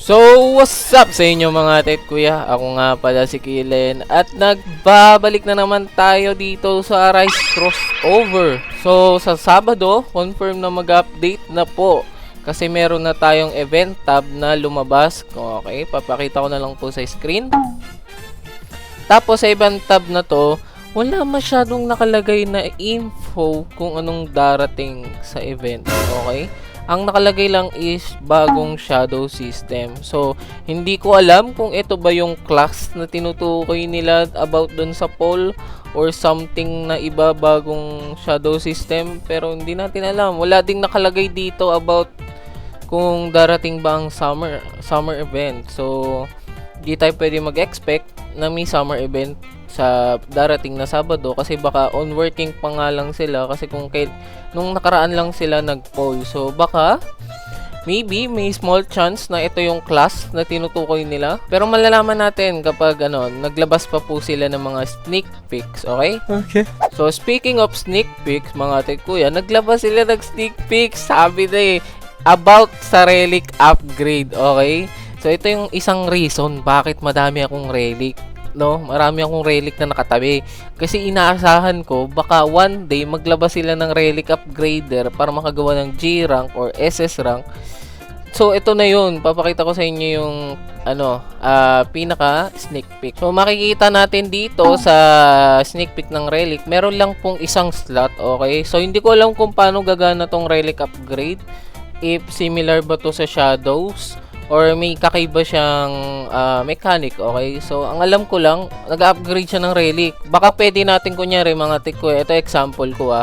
So, what's up sa inyo mga tet kuya? Ako nga pala si Kilen at nagbabalik na naman tayo dito sa Arise Crossover. So, sa Sabado, confirm na mag-update na po kasi meron na tayong event tab na lumabas. Okay, papakita ko na lang po sa screen. Tapos sa event tab na to, wala masyadong nakalagay na info kung anong darating sa event. Okay? Ang nakalagay lang is bagong shadow system. So, hindi ko alam kung ito ba yung class na tinutukoy nila about dun sa poll or something na iba bagong shadow system. Pero hindi natin alam. Wala ding nakalagay dito about kung darating ba ang summer event. So, hindi tayo pwede mag-expect na may summer event sa darating na Sabado kasi baka on working pa nga lang sila kasi nung nakaraan lang sila nag-poll. So baka maybe may small chance na ito yung class na tinutukoy nila. Pero malalaman natin kapag naglabas pa po sila ng mga sneak peeks, okay? Okay. So speaking of sneak peeks, mga ate kuya, naglabas sila ng sneak peeks, sabi na about sa relic upgrade, okay? So ito yung isang reason bakit madami akong relic. No, marami akong relic na nakatabi. Kasi inaasahan ko, baka one day maglabas sila ng relic upgrader para makagawa ng G rank or SS rank. So, ito na yun. Papakita ko sa inyo yung pinaka sneak peek. So, makikita natin dito sa sneak peek ng relic, meron lang pong isang slot, okay? So, hindi ko alam kung paano gagana tong relic upgrade. If similar ba to sa shadows or may kakaiba siyang mechanic, okay? So, ang alam ko lang, nag-upgrade siya ng relic. Baka pwede natin, kunyari, mga tikko, ito example ko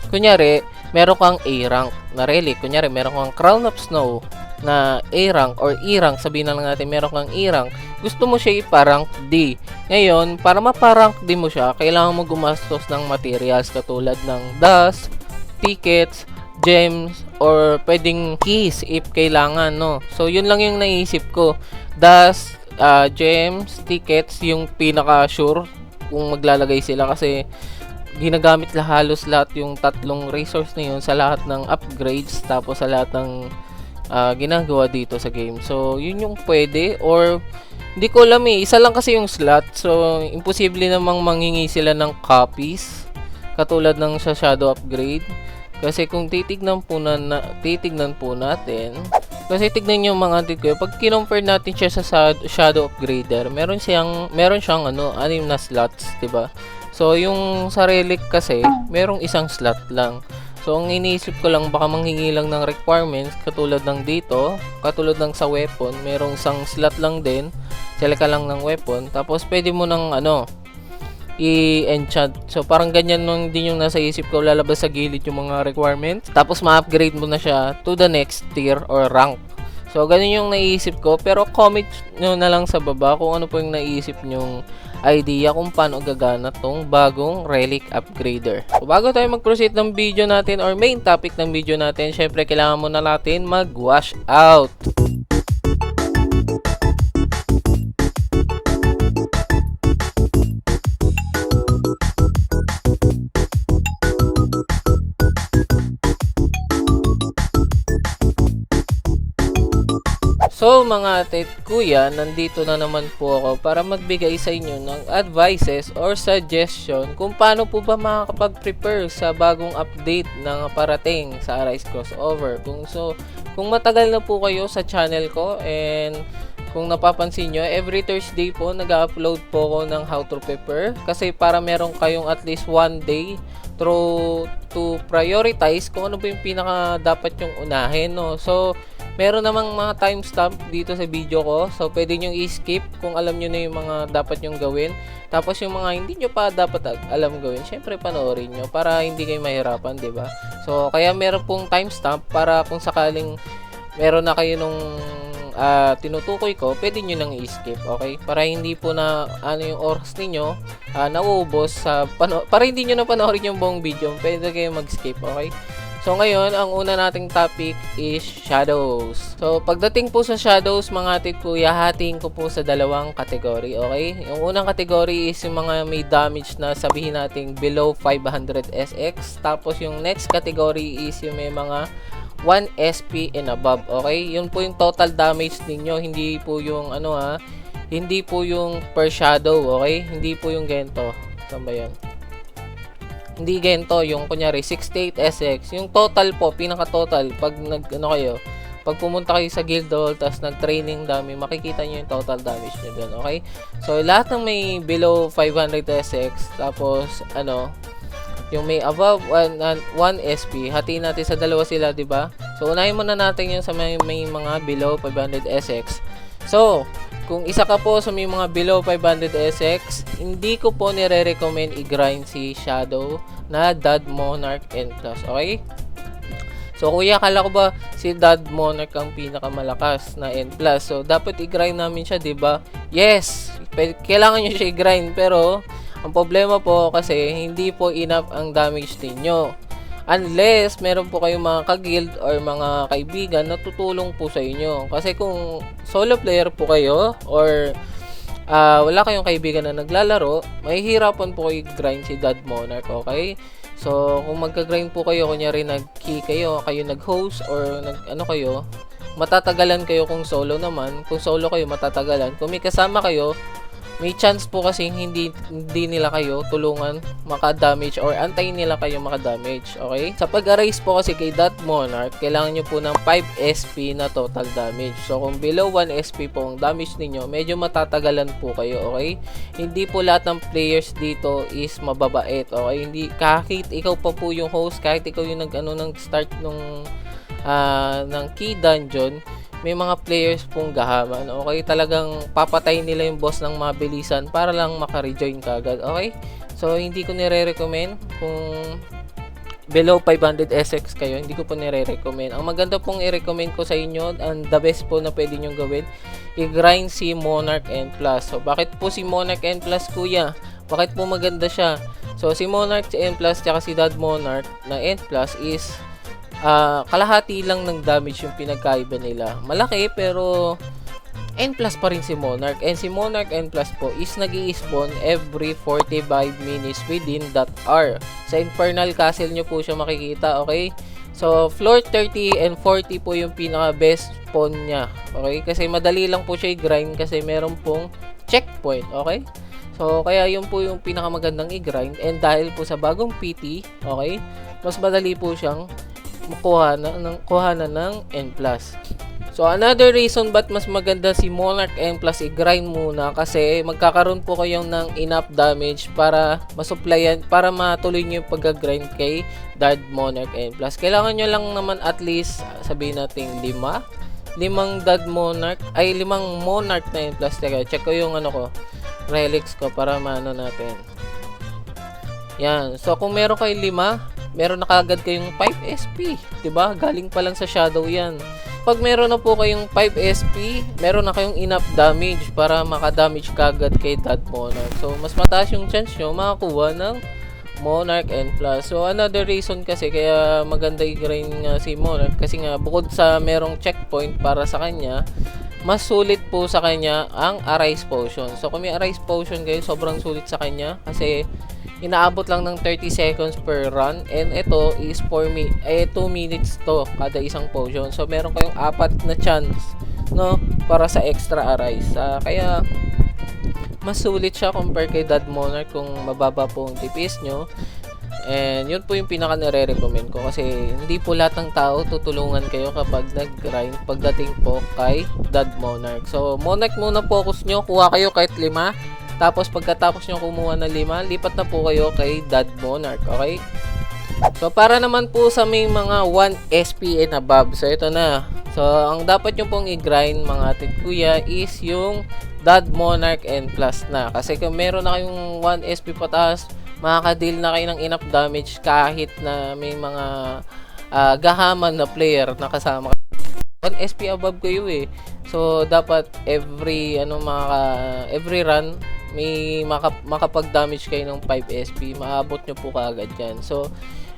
Kunyari, meron kang A-rank na relic. Kunyari, meron kang Crown of Snow na A-rank or E-rank. Sabihin na lang natin, meron kang E-rank. Gusto mo siya iparang D. Ngayon, para maparang D mo siya, kailangan mo gumastos ng materials katulad ng dust, tickets, gems, or pwedeng keys if kailangan, no? So, yun lang yung naisip ko. Dust, gems, tickets, yung pinaka-sure kung maglalagay sila kasi ginagamit halos lahat yung tatlong resource na yun sa lahat ng upgrades tapos sa lahat ng ginagawa dito sa game. So, yun yung pwede or hindi ko alam isa lang kasi yung slot. So, imposible namang manghingi sila ng copies katulad ng sa shadow upgrade. Kasi kung titignan po natin, kasi tignan nyo mga tiko, pag kinompare natin siya sa shadow upgrader, meron siyang anim na slots, 'di ba? So yung sa relic kasi, merong isang slot lang. So ang iniisip ko lang baka manghingi lang ng requirements katulad ng dito, katulad ng sa weapon, merong isang slot lang din. Select ka lang ng weapon, tapos pwede mo ng i-enchant. So, parang ganyan nung din yung nasa isip ko, lalabas sa gilid yung mga requirements. Tapos, ma-upgrade mo na siya to the next tier or rank. So, ganun yung naisip ko. Pero, comment nyo na lang sa baba kung ano po yung naisip nyong idea kung paano gagana tong bagong relic upgrader. So, bago tayo mag-proceed ng video natin or main topic ng video natin, syempre, kailangan muna natin mag-wash out. So mga ate kuya, nandito na naman po ako para magbigay sa inyo ng advices or suggestion kung paano po ba makakapag-prepare sa bagong update na parating sa Arise Crossover. Kung matagal na po kayo sa channel ko and kung napapansin nyo, every Thursday po nag-upload po ako ng how to prepare kasi para meron kayong at least one day to prioritize kung ano po yung pinaka dapat yung unahin, no? So, meron namang mga timestamp dito sa video ko. So, pwede nyo i-skip kung alam nyo na yung mga dapat nyong gawin. Tapos, yung mga hindi nyo pa dapat alam gawin, syempre panoorin nyo para hindi kayo mahirapan, diba? So, kaya meron pong timestamp para kung sakaling meron na kayo nung tinutukoy ko, pwede nyo nang i-skip, okay? Para hindi po na yung oras ninyo nauubos para hindi nyo na panoorin yung buong video, pwede kayo mag-skip, okay? So ngayon, ang una nating topic is shadows. So pagdating po sa shadows, mga tit kuya, hatiin ko po sa dalawang kategory, okay? Yung unang kategory is yung mga may damage na sabihin natin below 500 SX. Tapos yung next category is yung may mga 1 SP and above. Okay? Yun po yung total damage ninyo. Hindi po yung hindi po yung per shadow. Okay? Hindi po yung ganito. Saan ba yan? Hindi ganito. Yung kunyari 68 SX. Yung total po, pinaka-total. Pag pag pumunta kayo sa guild hall, tapos nag-training dami, makikita nyo yung total damage nyo dun, okay? So, lahat ng may below 500 SX, tapos, yung may above 1 SP, hatiin natin sa dalawa sila, di ba? So, unahin muna natin yung sa may mga below 500 SX. So, kung isa ka po sa may mga below 500 SX, hindi ko po nire-recommend i-grind si Shadow na Dad Monarch N+, okay? So, kuya, kala ko ba si Dad Monarch ang pinakamalakas na N+? So, dapat i-grind namin siya, di ba? Yes! Kailangan nyo siya i-grind, pero ang problema po kasi hindi po enough ang damage ninyo. Unless meron po kayong mga ka-guild or mga kaibigan na tutulong po sa inyo. Kasi kung solo player po kayo or wala kayong kaibigan na naglalaro, mahihirapan po kayo i-grind si Dad Monarch, okay? So, kung magka-grind po kayo, kunyari nag-key kayo nag-host or kayo, matatagalan kayo kung solo naman. Kung solo kayo, matatagalan. Kung may kasama kayo, may chance po kasi hindi nila kayo tulungan maka-damage or antayin nila kayo maka-damage, okay? Sa pag-arise po kasi kay Dad Monarch, kailangan nyo po ng 5 SP na total damage. So, kung below 1 SP po ang damage ninyo, medyo matatagalan po kayo, okay? Hindi po lahat ng players dito is mababait, okay? Hindi, kahit ikaw pa po yung host, kahit ikaw yung nag-start ng key dungeon, may mga players pong gahaman, okay? Talagang papatayin nila yung boss ng mabilisan para lang maka-rejoin kagad, okay? So, hindi ko nire-recommend kung below 500 SX kayo, hindi ko po nire-recommend. Ang maganda pong i-recommend ko sa inyo, and the best po na pwede nyo gawin, i-grind si Monarch N+. So, bakit po si Monarch N+, kuya? Bakit po maganda siya? So, si Monarch N+, tsaka si Dad Monarch na N+, is kalahati lang ng damage yung pinagkaiba nila. Malaki pero N+ pa rin si Monarch. And si Monarch N+ po is nag-i-spawn every 45 minutes within that hour. Sa Infernal Castle nyo po siya makikita, okay? So, floor 30 and 40 po yung pinaka-best spawn niya, okay? Kasi madali lang po siya i-grind kasi meron pong checkpoint, okay? So, kaya yun po yung pinakamagandang i-grind. And dahil po sa bagong PT, okay? Mas madali po siyang kuhanan ng N+. So, another reason ba't mas maganda si Monarch N+ i-grind muna kasi magkakaroon po kayo ng enough damage para masupplyan, para matuloy nyo yung pag-grind kay Dad Monarch N+. Kailangan nyo lang naman at least, sabihin natin 5 Dad Monarch, ay 5 Monarch na N+. Teka, check ko yung relics ko para maano natin. Yan. So, kung meron kayo 5, meron na kagad kayong 5 SP, 'di ba? Galing pa lang sa shadow 'yan. Pag meron na po kayong 5 SP, meron na kayong enough damage para maka-damage kagad kay Dad Monarch. So, mas mataas yung chance nyo makakuha ng Monarch N+. So, another reason kasi kaya maganda i-grind nga si Monarch kasi nga bukod sa merong checkpoint para sa kanya, mas sulit po sa kanya ang Arise Potion. So, kung may Arise Potion kayo, sobrang sulit sa kanya kasi inaabot lang ng 30 seconds per run, and ito is 2 minutes to kada isang potion. So, meron kayong 4 na chance, no, para sa extra Arise. Kaya, mas sulit siya compare kay Dad Monarch kung mababa po ang TPS nyo. And yun po yung pinaka nire-recommend ko kasi hindi po lahat ng tao tutulungan kayo kapag nag-grind pagdating po kay Dad Monarch. So, Monarch muna focus nyo, kuha kayo kahit 5. Tapos pagkatapos nyo kumuha ng 5, lipat na po kayo kay Dad Monarch, okay? So, para naman po sa may mga 1 SP and above, so ito na. So, ang dapat nyo pong i-grind mga atit kuya is yung Dad Monarch N+ na. Kasi kung meron na kayong 1 SP pataas, makaka-deal na kayo ng enough damage kahit na may mga gahaman na player na kasama. 1 SP above kayo eh. So, dapat every run, may makapag-damage kayo ng 5 SP, maabot nyo po kaagad yan. So,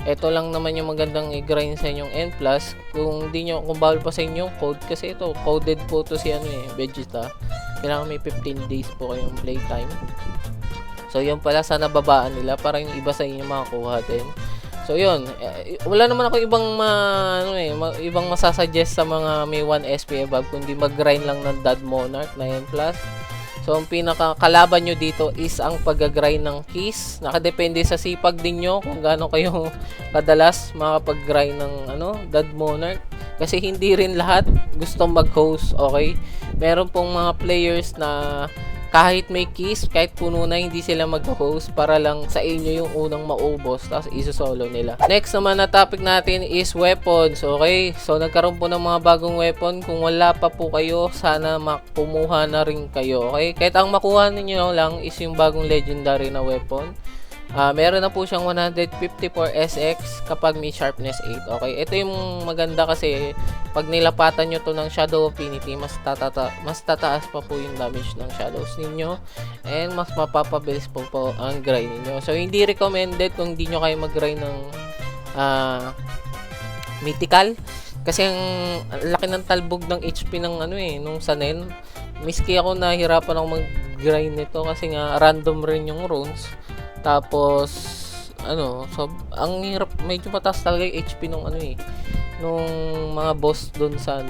ito lang naman yung magandang i-grind sa inyong N+. Kung bawal pa sa inyong code, kasi ito, coded po to si Vegeta. Kailangan may 15 days po kayong playtime. So, yun pala, sana babaan nila para yung iba sa inyo makakuha din. So yun, wala naman ako ibang ibang masasuggest sa mga may 1 SP above kundi mag-grind lang ng Dad Monarch 9+. So ang pinaka kalaban nyo dito is ang pag-grind ng keys. Nakadepende sa sipag ninyo kung gaano kayo kadalas makapag-grind ng Dad Monarch. Kasi hindi rin lahat gustong mag-host, okay? Meron pong mga players na kahit may keys, kahit puno na, hindi sila mag-host para lang sa inyo yung unang maubos tapos iso-solo nila. Next naman na topic natin is weapons, okay? So nagkaroon po ng mga bagong weapon. Kung wala pa po kayo, sana makumuha na rin kayo, okay? Kahit ang makuha ninyo lang is yung bagong legendary na weapon. Meron na po siyang 154 SX kapag may sharpness 8. Okay, ito yung maganda kasi pag nilapatan nyo to ng Shadow Affinity, mas tataas pa po yung damage ng shadows ninyo and mas mapapabilis po ang grind ninyo. So hindi recommended kung hindi nyo kayo mag-grind ng mythical kasi ang laki ng talbog ng HP ng nung Sanen. Miski ako nahirapan ako mag-grind nito kasi nga random rin yung runes. Tapos so ang hirap, medyo mataas talaga yung HP nung nung mga boss doon sa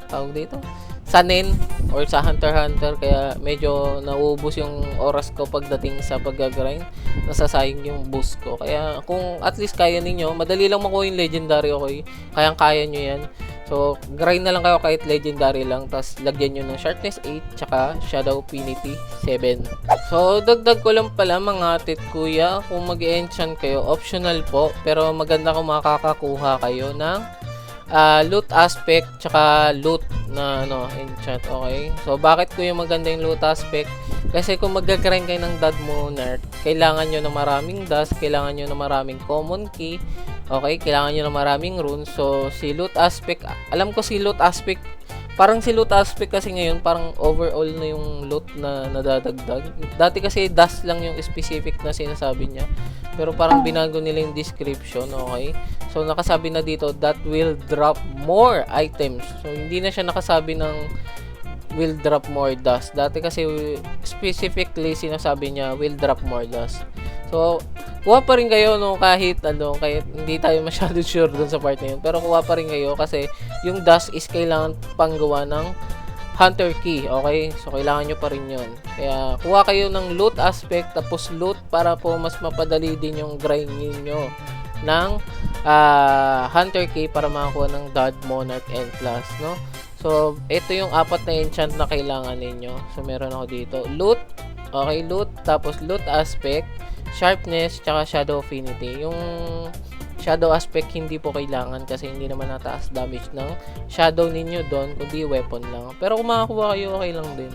tawag dito, Sanen or sa Hunter x Hunter, kaya medyo nauubos yung oras ko pagdating sa pag-grind, nasasayang yung boost ko. Kaya kung at least kaya ninyo, madali lang makuha yung legendary, okay? Kayang-kaya nyo yan. So, grind na lang kayo kahit legendary lang, tapos lagyan nyo ng sharpness 8, tsaka shadow affinity 7. So, dagdag ko lang pala mga tit kuya, kung mag-enchant kayo, optional po, pero maganda kung makakakuha kayo ng loot aspect, tsaka loot na enchant, okay? So, bakit ko yung maganda yung loot aspect? Kasi kung mag-grind kayo ng Dad Monarch, kailangan nyo ng maraming dust, kailangan nyo ng maraming common key, okay, kailangan nyo ng maraming runes. So, si loot aspect, alam ko si loot aspect, parang si loot aspect kasi ngayon, parang overall na yung loot na nadadagdag. Dati kasi dust lang yung specific na sinasabi niya. Pero parang binago nila yung description, okay? So, nakasabi na dito, that will drop more items. So, hindi na siya nakasabi ng will drop more dust. Dati kasi specifically sinasabi niya will drop more dust. So, kuha pa rin kayo kahit kahit hindi tayo masyado sure dun sa part na yun. Pero kuha pa rin kayo kasi yung dust is kailangan panggawa ng hunter key, okay? So, kailangan nyo pa rin yun. Kaya, kuha kayo ng loot aspect tapos loot para po mas mapadali din yung grind niyo ng hunter key para makakuha ng Dad Monarch N+, no? So, ito yung 4 na enchant na kailangan ninyo. So, meron ako dito. Loot, okay, loot, tapos loot aspect, sharpness, tsaka shadow affinity. Yung shadow aspect hindi po kailangan kasi hindi naman nataas damage ng shadow ninyo doon, kundi weapon lang. Pero kung makakuha kayo, okay lang din.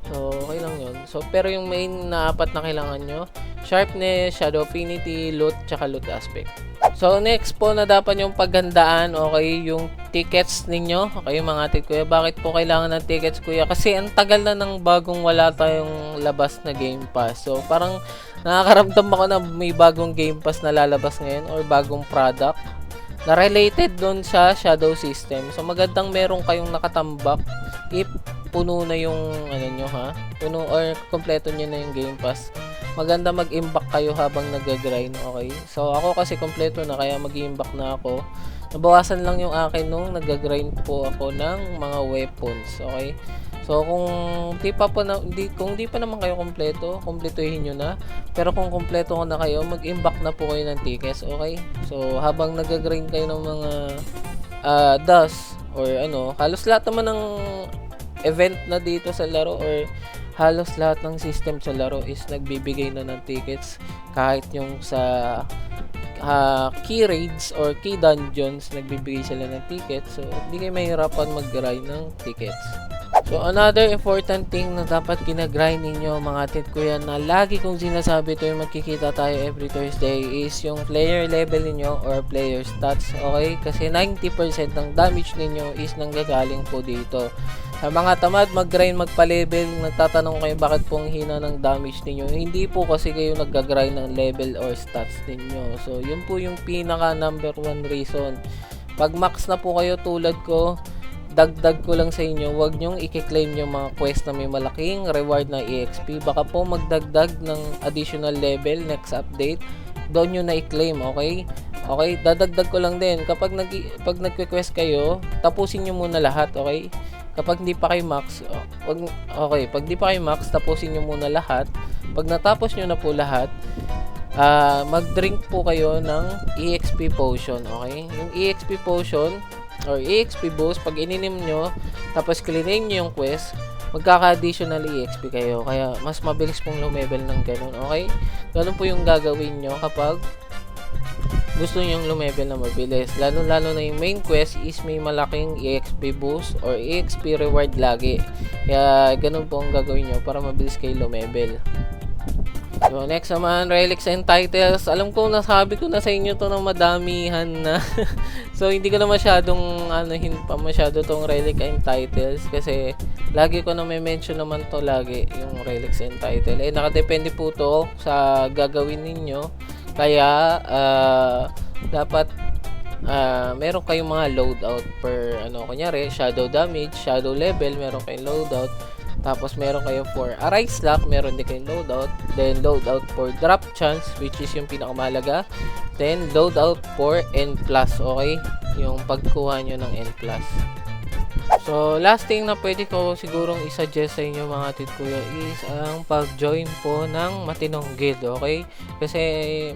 So, okay lang yun. So, pero yung main na 4 na kailangan nyo, sharpness, shadow affinity, loot, tsaka loot aspect. So, next po na dapat yung paghandaan, okay, yung tickets ninyo. Okay, mga tit kuya, bakit po kailangan ng tickets kuya? Kasi ang tagal na ng bagong wala tayong labas na Game Pass. So, parang nakakaramdam ako na may bagong Game Pass na lalabas ngayon or bagong product na related doon sa Shadow System. So, magandang meron kayong nakatambak if puno na yung puno or kompleto nyo na yung Game Pass. Maganda mag-imbak kayo habang nag-grind, okay? So, ako kasi kompleto na, kaya mag-imbak na ako. Nabawasan lang yung akin nung nag-grind po ako ng mga weapons, okay? So, kung di pa naman kayo kompleto, kompletuhin nyo na. Pero kung kompleto na kayo, mag-imbak na po kayo ng tickets, okay? So, habang nag-grind kayo ng mga dust or halos lahat naman ng event na dito sa laro or halos lahat ng system sa laro is nagbibigay na ng tickets, kahit yung sa key raids or key dungeons nagbibigay sila ng tickets. So hindi kayo mahirapan mag-grind ng tickets. So another important thing na dapat ginagrind ninyo mga tit kuya, na lagi kong sinasabi to yung magkikita tayo every Thursday, is yung player level ninyo or player stats, okay? Kasi 90% ng damage ninyo is nanggagaling po dito. Sa mga tamad mag-grind, magpa-level, nagtatanong kayo bakit pong hina ng damage ninyo. Hindi po kasi kayo nag-grind ng level or stats ninyo. So, yun po yung pinaka number 1 reason. Pag max na po kayo tulad ko, dagdag ko lang sa inyo, huwag nyong i-claim yung mga quest na may malaking reward na EXP. Baka po magdagdag ng additional level next update, doon nyo na i-claim, okay? Okay, dadagdag ko lang din pag nagque-quest kayo, tapusin niyo muna lahat, okay? Kapag hindi pa kayo max, pag hindi pa kayo max, tapusin niyo muna lahat. Pag natapos niyo na po lahat, mag-drink po kayo ng EXP potion, okay? Yung EXP potion or EXP boost, pag ininom nyo, tapos clearin nyo yung quest, magkaka-additional EXP kayo. Kaya mas mabilis pong lumevel ng ganun, okay? Ganun po yung gagawin nyo kapag gusto nyo lumevel na mabilis. Lalo na yung main quest is may malaking EXP boost or EXP reward lagi. Kaya ganun po ang gagawin nyo para mabilis kayo lumevel. So, next naman, relics and titles. Alam ko, nasabi ko na sa inyo to ng madamihan na. So, hindi ko na masyadong pa masyado tong relic and titles kasi lagi ko na may mention naman to lagi, yung relics and title. Nakadepende po to sa gagawin ninyo. Kaya, dapat meron kayong mga loadout per, kunyari, shadow damage, shadow level, meron kayong loadout. Tapos meron kayo for Arise Lock, meron din kayong loadout. Then loadout for Drop Chance, which is yung pinakamalaga. Then loadout for N+, okay? Yung pagkuha nyo ng N+. So, last thing na pwede ko sigurong isuggest sa inyo mga titkuya is ang pag-join po ng matinong guild, okay? Kasi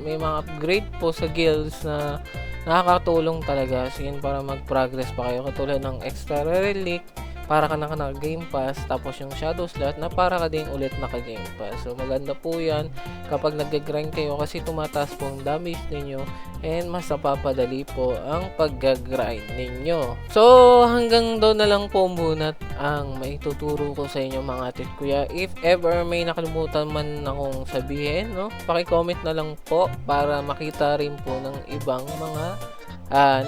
may mga upgrade po sa guilds na nakakatulong talaga para mag-progress pa kayo. Katulad ng extra relic, para ka na Game Pass, tapos yung Shadow Slot na para ka din ulit naka-Game Pass. So, maganda po yan kapag nag-grind kayo kasi tumataas po ang damage ninyo and mas napapadali po ang pag-grind ninyo. So, hanggang doon na lang po muna ang maituturo ko sa inyo mga titkuya. If ever may nakalimutan man akong sabihin, paki-comment na lang po para makita rin po ng ibang mga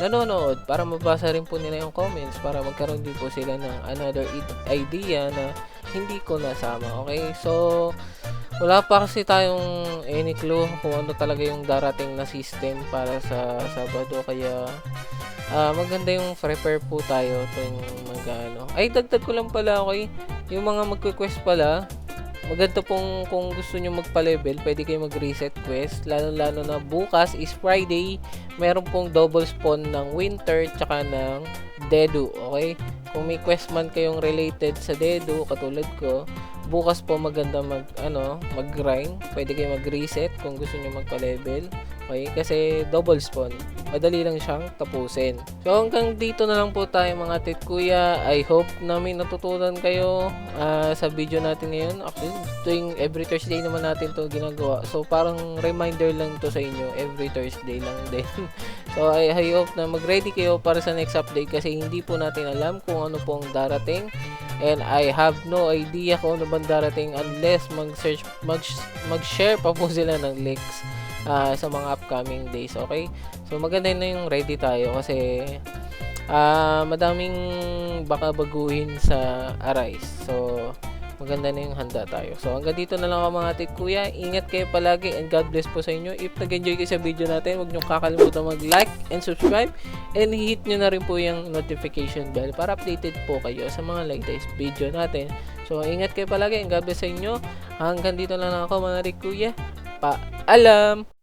nanonood, para mabasa rin po nila yung comments, para magkaroon din po sila ng another idea na hindi ko nasama, okay? So, wala pa kasi tayong any clue kung ano talaga yung darating na system para sa Sabado, kaya maganda yung prepare po tayo tuwing ay, dagdag ko lang pala, okay? Yung mga magque-quest pala, maganda pong kung gusto nyo magpa-level, pwede kayo mag-reset quest. Lalo na bukas is Friday, meron pong double spawn ng Winter tsaka ng Dedu, okay? Kung may quest man kayong related sa Dedu, katulad ko, bukas po maganda mag-grind. Pwede kayo mag-reset kung gusto nyo magpa-level. Okay? Kasi double spawn. Madali lang siyang tapusin. So, hanggang dito na lang po tayo mga titkuya. I hope na may natutunan kayo sa video natin ngayon. Actually, tuwing every Thursday naman natin to ginagawa. So, parang reminder lang to sa inyo. Every Thursday lang din. So, I hope na mag-ready kayo para sa next update kasi hindi po natin alam kung ano pong darating. And I have no idea kung ano bang darating unless mag-share pa po sila ng links sa mga upcoming days, okay? So, maganda na yung ready tayo kasi madaming baka baguhin sa Arise. So, maganda na yung handa tayo. So, hanggang dito na lang ako mga titkuya. Ingat kayo palagi and God bless po sa inyo. If nag-enjoy kayo sa video natin, huwag nyo kakalimutan mag-like and subscribe and hit nyo na rin po yung notification bell para updated po kayo sa mga latest video natin. So, ingat kayo palagi and God bless sa inyo. Hanggang dito na lang ako mga titkuya. Paalam!